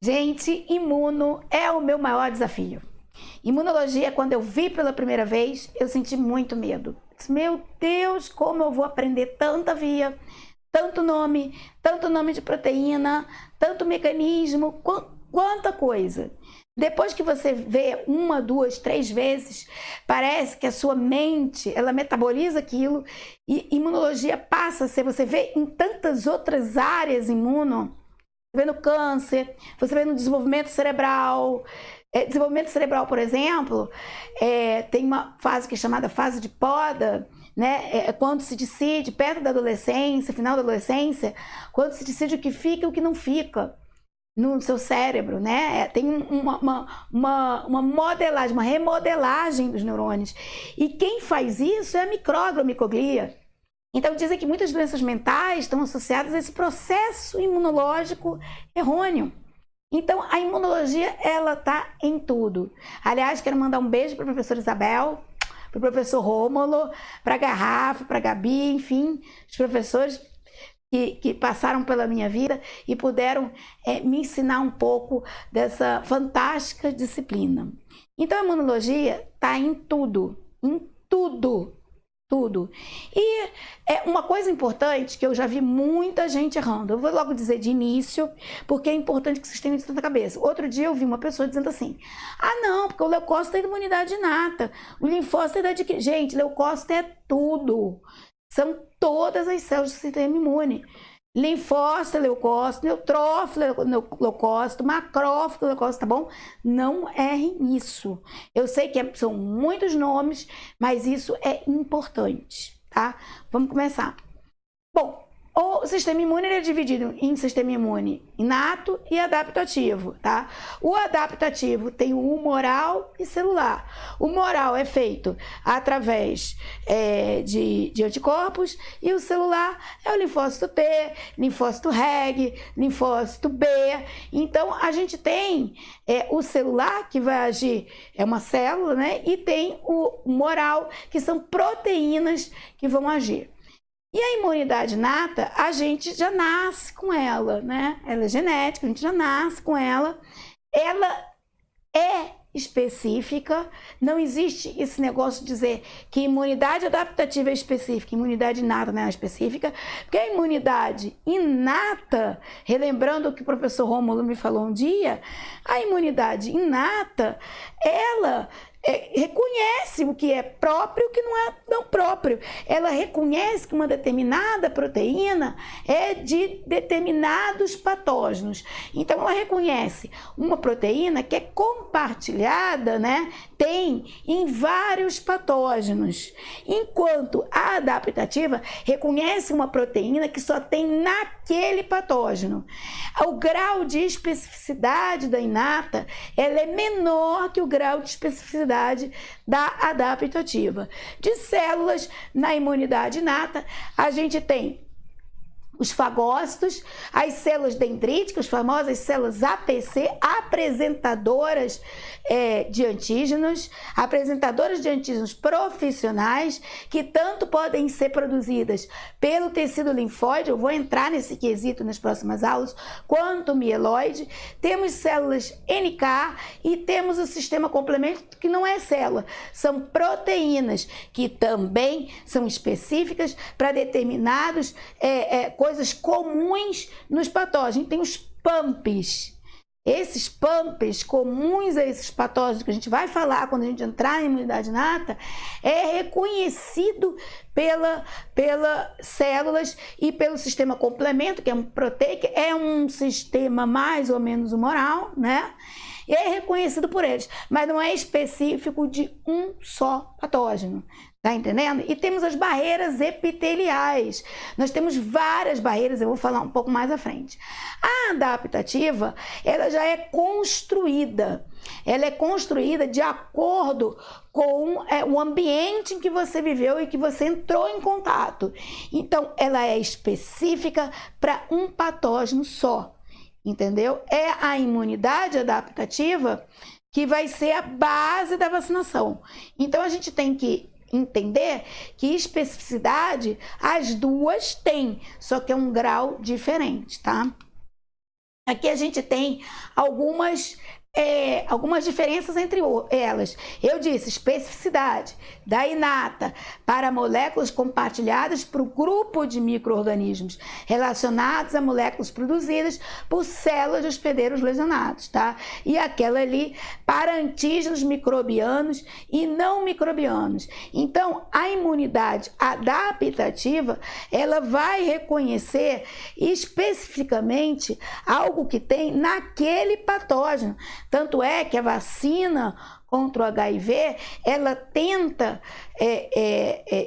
Gente, imuno é o meu maior desafio. Imunologia, quando eu vi pela primeira vez, eu senti muito medo. Meu Deus, como eu vou aprender tanta via, tanto nome de proteína, tanto mecanismo, quanta coisa. Depois que você vê uma, duas, três vezes, parece que a sua mente, ela metaboliza aquilo e imunologia passa a ser, você vê em tantas outras áreas imuno, você vê no câncer, você vê no desenvolvimento cerebral. Desenvolvimento cerebral, por exemplo, tem uma fase que é chamada fase de poda, né? Quando se decide, perto da adolescência, final da adolescência, quando se decide o que fica e o que não fica no seu cérebro, né? Tem uma modelagem, uma remodelagem dos neurônios. E quem faz isso é a micróglia, a microglia. Então dizem que muitas doenças mentais estão associadas a esse processo imunológico errôneo. Então a imunologia, ela tá em tudo. Aliás, quero mandar um beijo para a professora Isabel, para o professor Rômulo, para a Garrafa, para a Gabi, enfim, os professores que passaram pela minha vida e puderam me ensinar um pouco dessa fantástica disciplina. Então a imunologia está em tudo, tudo. E uma coisa importante que eu já vi muita gente errando, eu vou logo dizer de início, porque é importante que vocês tenham isso na cabeça. Outro dia eu vi uma pessoa dizendo assim, não, porque o leucócito é da imunidade inata, o linfócito é da... Gente, leucócito é tudo, são todas as células do sistema imune. Linfócito é leucócito, neutrófilo é leucócito, macrófilo é leucócito, tá bom? Não errem nisso. Eu sei que são muitos nomes, mas isso é importante, tá? Vamos começar. Bom, o sistema imune é dividido em sistema imune inato e adaptativo, tá? O adaptativo tem o humoral e celular. O humoral é feito através de anticorpos e o celular é o linfócito T, linfócito Reg, linfócito B. Então, a gente tem o celular, que vai agir, é uma célula, né? E tem o humoral, que são proteínas que vão agir. E a imunidade inata, a gente já nasce com ela, né? Ela é genética, a gente já nasce com ela. Ela é específica, não existe esse negócio de dizer que imunidade adaptativa é específica, imunidade inata não é específica, porque a imunidade inata, relembrando o que o professor Rômulo me falou um dia, a imunidade inata, ela reconhece o que é próprio e o que não é não próprio. Ela reconhece que uma determinada proteína é de determinados patógenos. Então, ela reconhece uma proteína que é compartilhada, né? Tem em vários patógenos. Enquanto a adaptativa reconhece uma proteína que só tem naquele patógeno. O grau de especificidade da inata, ela é menor que o grau de especificidade da adaptativa. De células na imunidade inata, a gente tem os fagócitos, as células dendríticas, as famosas células APC, apresentadoras de antígenos, apresentadoras de antígenos profissionais, que tanto podem ser produzidas pelo tecido linfóide, eu vou entrar nesse quesito nas próximas aulas, quanto mieloide. Temos células NK e temos o sistema complemento, que não é célula, são proteínas, que também são específicas para determinados coisas comuns nos patógenos. Tem os PAMPs. Esses PAMPs comuns a esses patógenos que a gente vai falar quando a gente entrar na imunidade inata, é reconhecido pelas células e pelo sistema complemento, que é um proteico, é um sistema mais ou menos humoral, né? E é reconhecido por eles, mas não é específico de um só patógeno. Tá entendendo? E temos as barreiras epiteliais. Nós temos várias barreiras, eu vou falar um pouco mais à frente. A adaptativa, ela já é construída. Ela é construída de acordo com o ambiente em que você viveu e que você entrou em contato. Então, ela é específica para um patógeno só. Entendeu? É a imunidade adaptativa que vai ser a base da vacinação. Então, a gente tem que entender que especificidade as duas têm, só que é um grau diferente, tá? Aqui a gente tem algumas diferenças entre elas. Eu disse especificidade da inata para moléculas compartilhadas para o grupo de micro-organismos relacionados a moléculas produzidas por células de hospedeiros lesionados, tá? E aquela ali para antígenos microbianos e não microbianos. Então, a imunidade adaptativa, ela vai reconhecer especificamente algo que tem naquele patógeno. Tanto é que a vacina contra o HIV, ela tenta,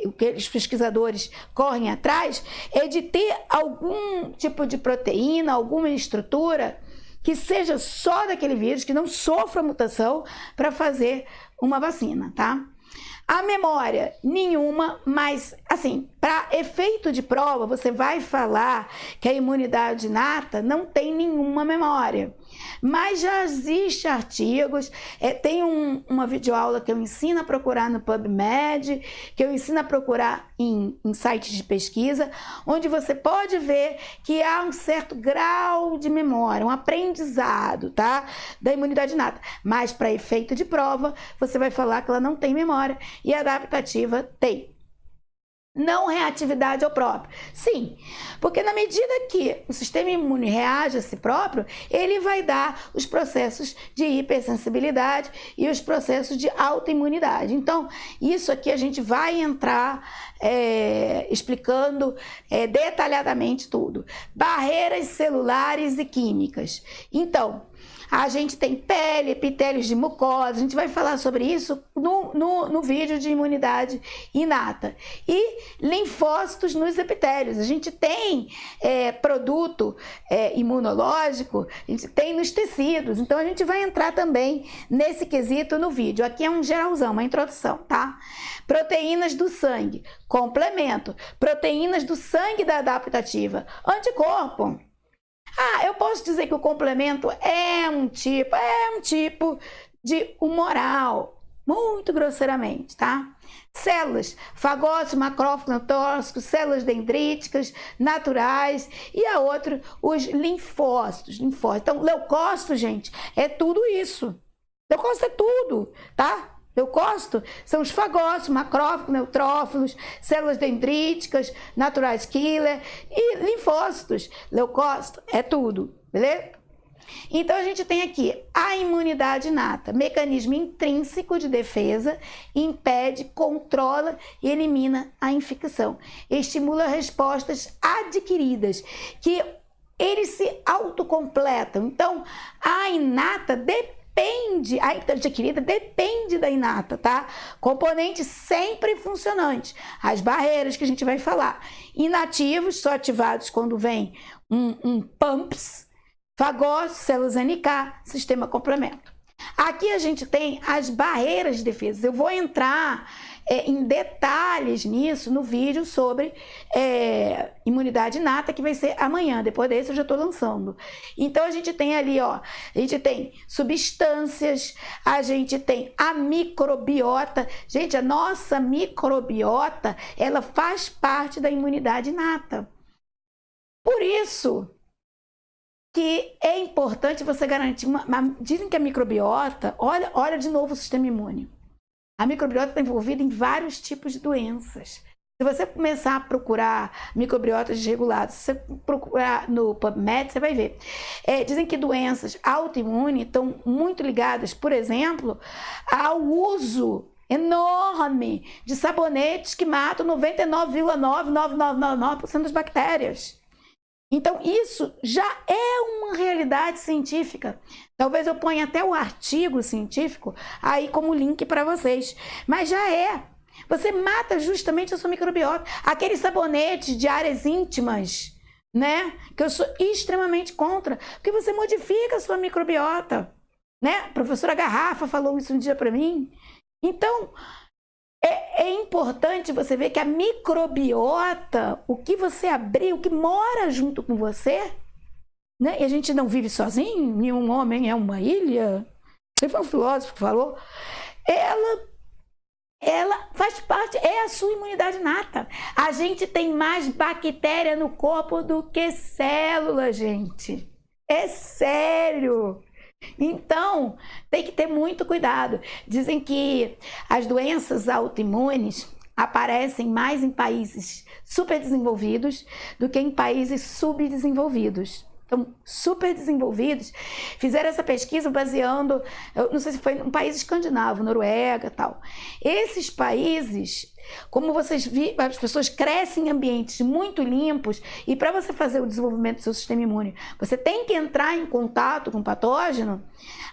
o que os pesquisadores correm atrás, é de ter algum tipo de proteína, alguma estrutura que seja só daquele vírus, que não sofra mutação para fazer uma vacina, tá? A memória, nenhuma, mas, assim, para efeito de prova, você vai falar que a imunidade inata não tem nenhuma memória. Mas já existem artigos, tem uma videoaula que eu ensino a procurar no PubMed, que eu ensino a procurar em sites de pesquisa, onde você pode ver que há um certo grau de memória, um aprendizado, tá? Da imunidade inata. Mas para efeito de prova, você vai falar que ela não tem memória e a adaptativa tem. Não reatividade ao próprio. Sim, porque na medida que o sistema imune reage a si próprio, ele vai dar os processos de hipersensibilidade e os processos de autoimunidade. Então, isso aqui a gente vai entrar explicando detalhadamente tudo. Barreiras celulares e químicas. Então, a gente tem pele, epitélios de mucosa, a gente vai falar sobre isso no vídeo de imunidade inata. E linfócitos nos epitélios. A gente tem produto imunológico, a gente tem nos tecidos. Então, a gente vai entrar também nesse quesito no vídeo. Aqui é um geralzão, uma introdução, tá? Proteínas do sangue, complemento. Proteínas do sangue da adaptativa, anticorpo. Eu posso dizer que o complemento é um tipo de humoral, muito grosseiramente, tá? Células, fagócitos, macrófagos, neutócitos, células dendríticas, naturais, e a outra, os linfócitos. Então, leucócito, gente, é tudo isso. Leucócito é tudo, tá? Leucócito são os fagócitos, macrófagos, neutrófilos, células dendríticas, naturais killer e linfócitos. Leucócito é tudo, beleza? Então, a gente tem aqui a imunidade inata, mecanismo intrínseco de defesa, impede, controla e elimina a infecção. Estimula respostas adquiridas, que eles se autocompletam. Então, a inata a adquirida depende da inata, tá? Componentes sempre funcionantes. As barreiras que a gente vai falar. Inativos, só ativados quando vem um PAMPs, fagócitos, células NK, sistema complemento. Aqui a gente tem as barreiras de defesa. Eu vou entrar em detalhes nisso no vídeo sobre imunidade inata, que vai ser amanhã. Depois desse eu já estou lançando. Então, a gente tem ali, ó, a gente tem substâncias, a gente tem a microbiota. Gente, a nossa microbiota, ela faz parte da imunidade inata. Por isso que é importante você garantir dizem que a microbiota, olha de novo o sistema imune. A microbiota está envolvida em vários tipos de doenças. Se você começar a procurar microbiotas desregulados, se você procurar no PubMed, você vai ver. Dizem que doenças autoimunes estão muito ligadas, por exemplo, ao uso enorme de sabonetes que matam 99,99999% das bactérias. Então, isso já é uma realidade científica. Talvez eu ponha até o artigo científico aí como link para vocês. Mas já é. Você mata justamente a sua microbiota. Aqueles sabonetes de áreas íntimas, né? Que eu sou extremamente contra. Porque você modifica a sua microbiota, né? A professora Garrafa falou isso um dia para mim. Então, é importante você ver que a microbiota, o que você abrir, o que mora junto com você, né? E a gente não vive sozinho, nenhum homem é uma ilha. Você foi um filósofo que falou. Ela faz parte, é a sua imunidade inata. A gente tem mais bactéria no corpo do que célula, gente. É sério. Então, tem que ter muito cuidado. Dizem que as doenças autoimunes aparecem mais em países superdesenvolvidos do que em países subdesenvolvidos. Então, superdesenvolvidos fizeram essa pesquisa baseando, eu não sei se foi um país escandinavo, Noruega e tal. Esses países, como vocês viram, as pessoas crescem em ambientes muito limpos e para você fazer o desenvolvimento do seu sistema imune, você tem que entrar em contato com o patógeno.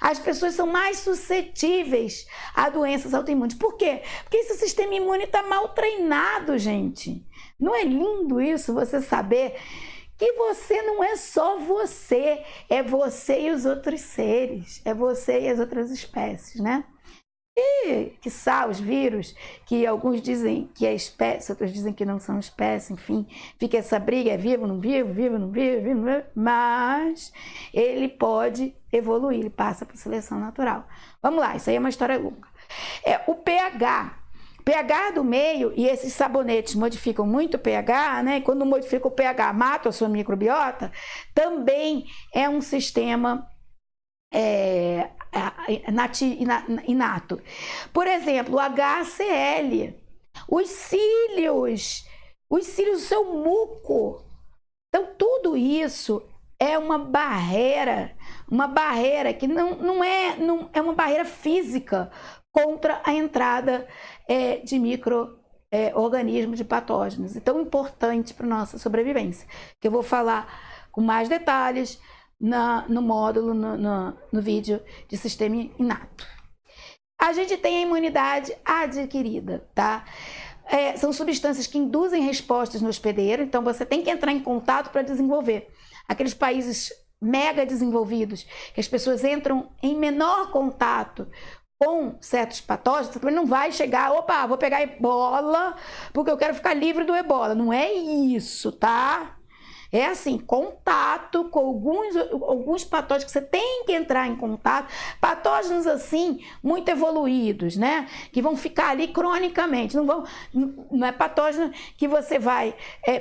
As pessoas são mais suscetíveis a doenças autoimunes. Por quê? Porque esse sistema imune está mal treinado, gente. Não é lindo isso, você saber que você não é só você, é você e os outros seres, é você e as outras espécies, né? E, quiçá, os vírus, que alguns dizem que é espécie, outros dizem que não são espécie, enfim, fica essa briga, é vivo, não vivo, vivo, não vivo, vivo, não vivo, mas ele pode evoluir, ele passa por seleção natural. Vamos lá, isso aí é uma história longa. O pH do meio, e esses sabonetes modificam muito o pH, né? E quando modifica o pH, mata a sua microbiota, também é um sistema inato. Por exemplo, o HCl, os cílios do seu muco. Então, tudo isso é uma barreira que não é uma barreira física contra a entrada de micro-organismos, de patógenos. E tão importante para a nossa sobrevivência, que eu vou falar com mais detalhes no módulo, no vídeo de sistema inato. A gente tem a imunidade adquirida, tá? São substâncias que induzem respostas no hospedeiro, então você tem que entrar em contato para desenvolver. Aqueles países mega desenvolvidos, que as pessoas entram em menor contato com certos patógenos, você também não vai chegar, opa, vou pegar ebola porque eu quero ficar livre do ebola. Não é isso, tá? É assim, contato com alguns patógenos que você tem que entrar em contato, patógenos assim, muito evoluídos, né? Que vão ficar ali cronicamente, não é patógeno que você vai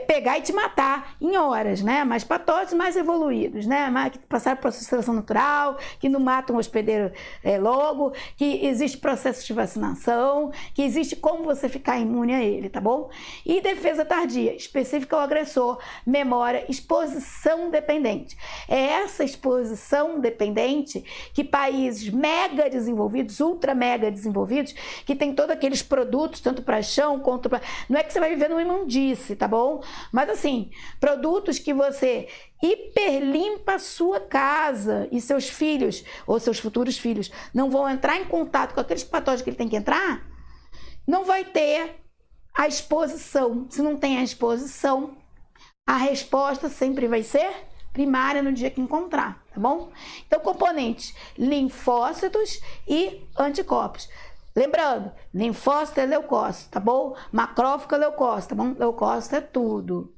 pegar e te matar em horas, né? Mas patógenos mais evoluídos, né? Que passaram por processo de seleção natural, que não matam o hospedeiro logo, que existe processo de vacinação, que existe como você ficar imune a ele, tá bom? E defesa tardia, específica ao agressor, memória, exposição dependente. É essa exposição dependente que países mega desenvolvidos, ultra mega desenvolvidos, que tem todos aqueles produtos, tanto para chão quanto para... Não é que você vai viver numa imundice, tá bom? Mas assim, produtos que você hiperlimpa a sua casa e seus filhos, ou seus futuros filhos, não vão entrar em contato com aqueles patógenos que ele tem que entrar, não vai ter a exposição. Se não tem a exposição, a resposta sempre vai ser primária no dia que encontrar, tá bom? Então, componentes: linfócitos e anticorpos. Lembrando, linfócito é leucócito, tá bom? Macrófago é leucócito, tá bom? Leucócito é tudo.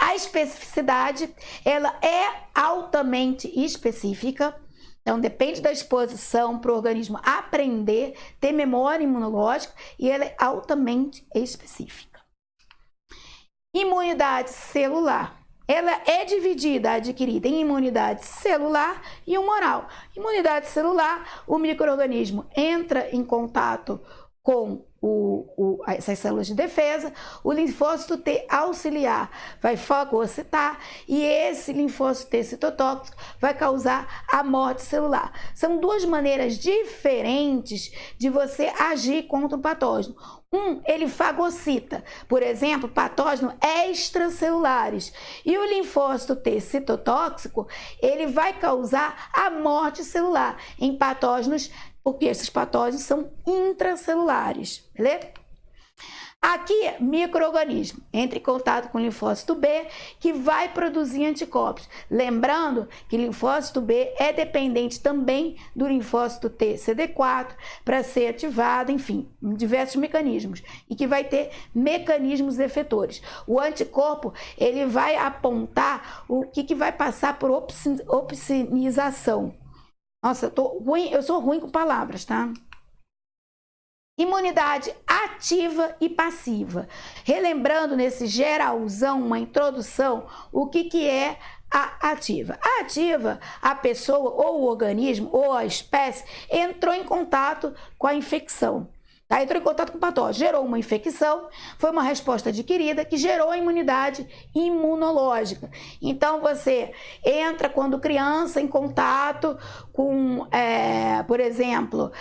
A especificidade, ela é altamente específica. Então, depende da exposição para o organismo aprender, ter memória imunológica, e ela é altamente específica. Imunidade celular. Ela é dividida, adquirida em imunidade celular e humoral. Imunidade celular, o micro-organismo entra em contato com essas células de defesa, o linfócito T auxiliar vai fagocitar e esse linfócito T citotóxico vai causar a morte celular. São duas maneiras diferentes de você agir contra o patógeno. Ele fagocita, por exemplo, patógenos extracelulares. E o linfócito T citotóxico, ele vai causar a morte celular em patógenos, porque esses patógenos são intracelulares, beleza? Aqui, micro-organismo entra em contato com o linfócito B, que vai produzir anticorpos. Lembrando que linfócito B é dependente também do linfócito T CD4 para ser ativado, enfim, diversos mecanismos. E que vai ter mecanismos efetores. O anticorpo, ele vai apontar o que vai passar por opsinização. Nossa, eu sou ruim com palavras, tá? Imunidade ativa e passiva. Relembrando nesse geralzão, uma introdução, o que é a ativa. A ativa, a pessoa ou o organismo ou a espécie entrou em contato com a infecção. Tá? Entrou em contato com o patógeno, gerou uma infecção, foi uma resposta adquirida que gerou a imunidade imunológica. Então, você entra quando criança em contato com, por exemplo,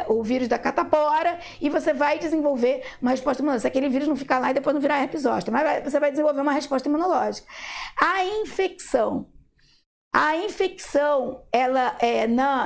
o vírus da catapora e você vai desenvolver uma resposta imunológica. Se aquele vírus não ficar lá e depois não virar herpes zoster, mas você vai desenvolver uma resposta imunológica. A infecção, ela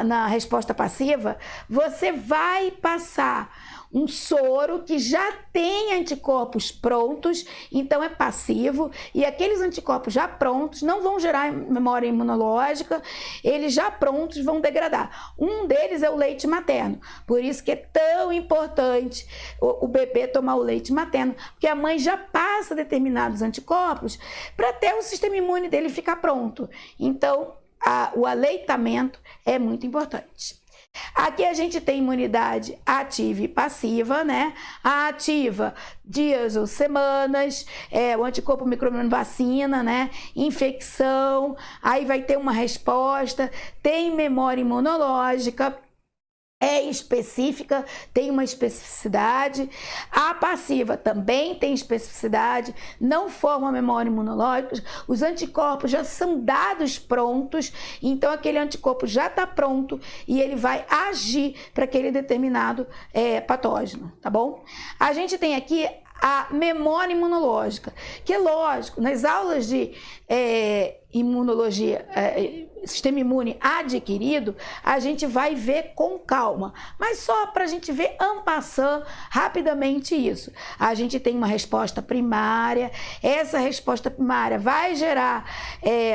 na resposta passiva, você vai passar um soro que já tem anticorpos prontos, então é passivo, e aqueles anticorpos já prontos não vão gerar memória imunológica, eles já prontos vão degradar. Um deles é o leite materno, por isso que é tão importante o bebê tomar o leite materno, porque a mãe já passa determinados anticorpos para até o sistema imune dele ficar pronto. Então, o aleitamento é muito importante. Aqui a gente tem imunidade ativa e passiva, né? A ativa, dias ou semanas, o anticorpo microbiano vacina, né? Infecção, aí vai ter uma resposta, tem memória imunológica, é específica, tem uma especificidade. A passiva também tem especificidade, não forma memória imunológica, os anticorpos já são dados prontos, então aquele anticorpo já está pronto e ele vai agir para aquele determinado patógeno, tá bom? A gente tem aqui a memória imunológica, que é lógico, nas aulas de imunologia, sistema imune adquirido, a gente vai ver com calma, mas só para a gente ver en passant rapidamente isso. A gente tem uma resposta primária, essa resposta primária vai gerar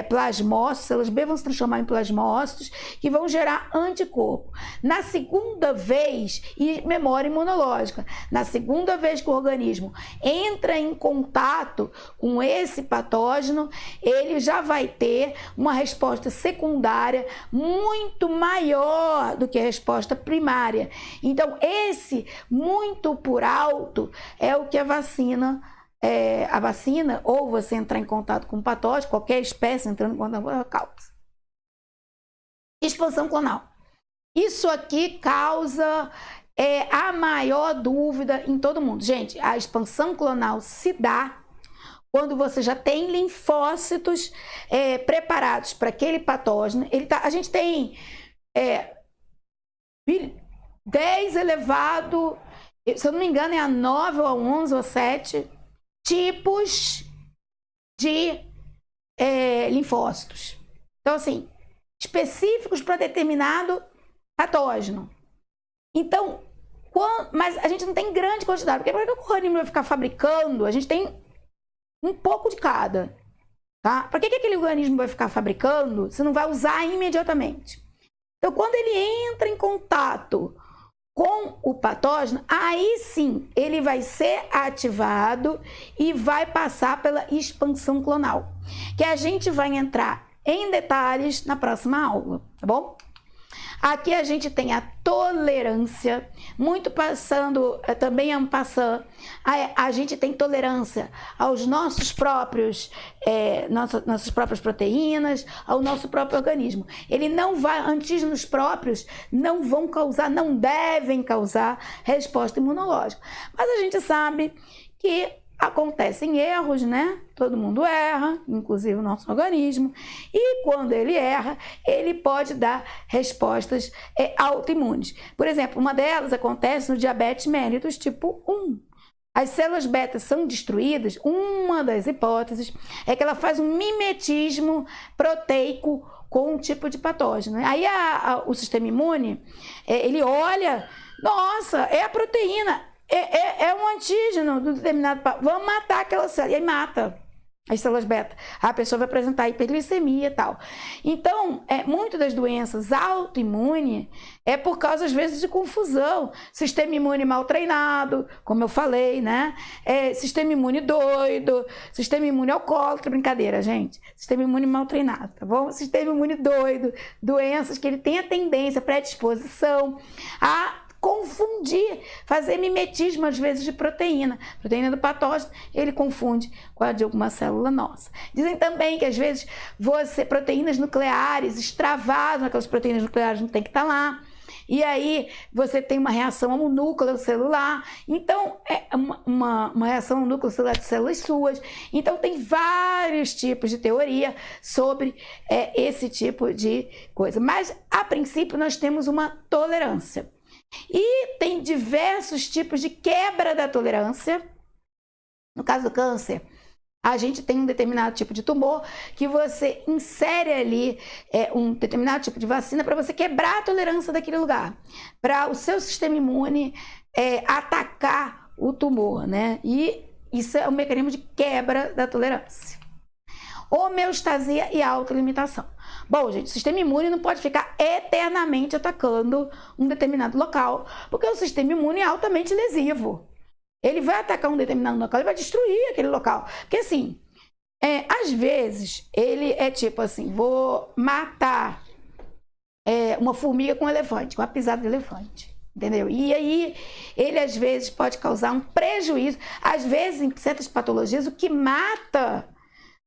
plasmócitos, células B vão se transformar em plasmócitos, que vão gerar anticorpo. Na segunda vez, e memória imunológica, na segunda vez que o organismo entra em contato com esse patógeno, ele já vai ter uma resposta secundária muito maior do que a resposta primária. Então, esse muito por alto é o que a vacina, ou você entrar em contato com o patógeno, qualquer espécie entrando em contato com a causa. Expansão clonal. Isso aqui causa a maior dúvida em todo mundo. Gente, a expansão clonal se dá quando você já tem linfócitos preparados para aquele patógeno. A gente tem 10 elevado, se eu não me engano, é a 9 ou a 11 ou a 7 tipos de linfócitos. Então, assim, específicos para determinado patógeno. Então, mas a gente não tem grande quantidade, porque para que o organismo vai ficar fabricando, a gente tem um pouco de cada, tá? Para que aquele organismo vai ficar fabricando se não vai usar imediatamente? Então, quando ele entra em contato com o patógeno, aí sim, ele vai ser ativado e vai passar pela expansão clonal, que a gente vai entrar em detalhes na próxima aula, tá bom? Aqui a gente tem a tolerância, muito passando, também a gente tem tolerância aos nossos próprios, nossas próprias proteínas, ao nosso próprio organismo. Ele não vai, antígenos próprios não vão causar, não devem causar resposta imunológica. Mas a gente sabe que acontecem erros, né? Todo mundo erra, inclusive o nosso organismo. E quando ele erra, ele pode dar respostas autoimunes. Por exemplo, uma delas acontece no diabetes mellitus tipo 1. As células beta são destruídas, uma das hipóteses é que ela faz um mimetismo proteico com um tipo de patógeno. Aí o sistema imune, ele olha, nossa, é a proteína, é um antígeno do determinado, vamos matar aquela célula, e aí mata as células beta. A pessoa vai apresentar hiperglicemia e tal. Então, muito das doenças autoimunes é por causa, às vezes, de confusão. Sistema imune mal treinado, como eu falei, né? Sistema imune doido, sistema imune alcoólatra, brincadeira, gente. Sistema imune mal treinado, tá bom? Sistema imune doido, doenças que ele tem a tendência, predisposição a confundir, fazer mimetismo às vezes de proteína. Proteína do patógeno, ele confunde com a de alguma célula nossa. Dizem também que às vezes proteínas nucleares extravasam, aquelas proteínas nucleares não tem que estar lá. E aí você tem uma reação ao núcleo celular, então é uma reação ao núcleo celular de células suas. Então tem vários tipos de teoria sobre esse tipo de coisa. Mas a princípio nós temos uma tolerância. E tem diversos tipos de quebra da tolerância. No caso do câncer, a gente tem um determinado tipo de tumor que você insere ali um determinado tipo de vacina para você quebrar a tolerância daquele lugar, para o seu sistema imune atacar o tumor, né? E isso é um mecanismo de quebra da tolerância. Homeostasia e autolimitação. Bom, gente, o sistema imune não pode ficar eternamente atacando um determinado local, porque o sistema imune é altamente lesivo. Ele vai atacar um determinado local, ele vai destruir aquele local. Porque assim, às vezes, ele é tipo assim, vou matar uma formiga com um elefante, com uma pisada de elefante. Entendeu? E aí, ele às vezes pode causar um prejuízo. Às vezes, em certas patologias, o que mata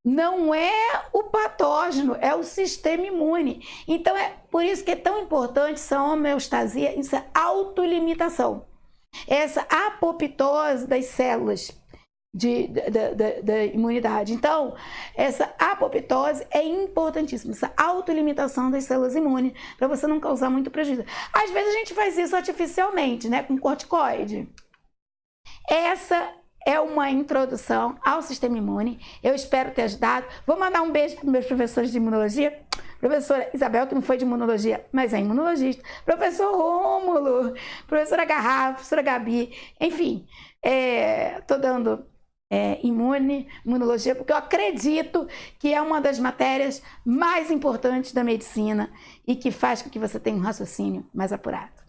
não é o patógeno, é o sistema imune. Então, é por isso que é tão importante essa homeostasia, essa autolimitação. Essa apoptose das células da imunidade. Então, essa apoptose é importantíssima, essa autolimitação das células imunes, para você não causar muito prejuízo. Às vezes a gente faz isso artificialmente, né, com corticoide. Essa é uma introdução ao sistema imune. Eu espero ter ajudado. Vou mandar um beijo para os meus professores de imunologia. Professora Isabel, que não foi de imunologia, mas é imunologista. Professor Rômulo, professora Garrafa, professora Gabi. Enfim, estou dando imunologia porque eu acredito que é uma das matérias mais importantes da medicina e que faz com que você tenha um raciocínio mais apurado.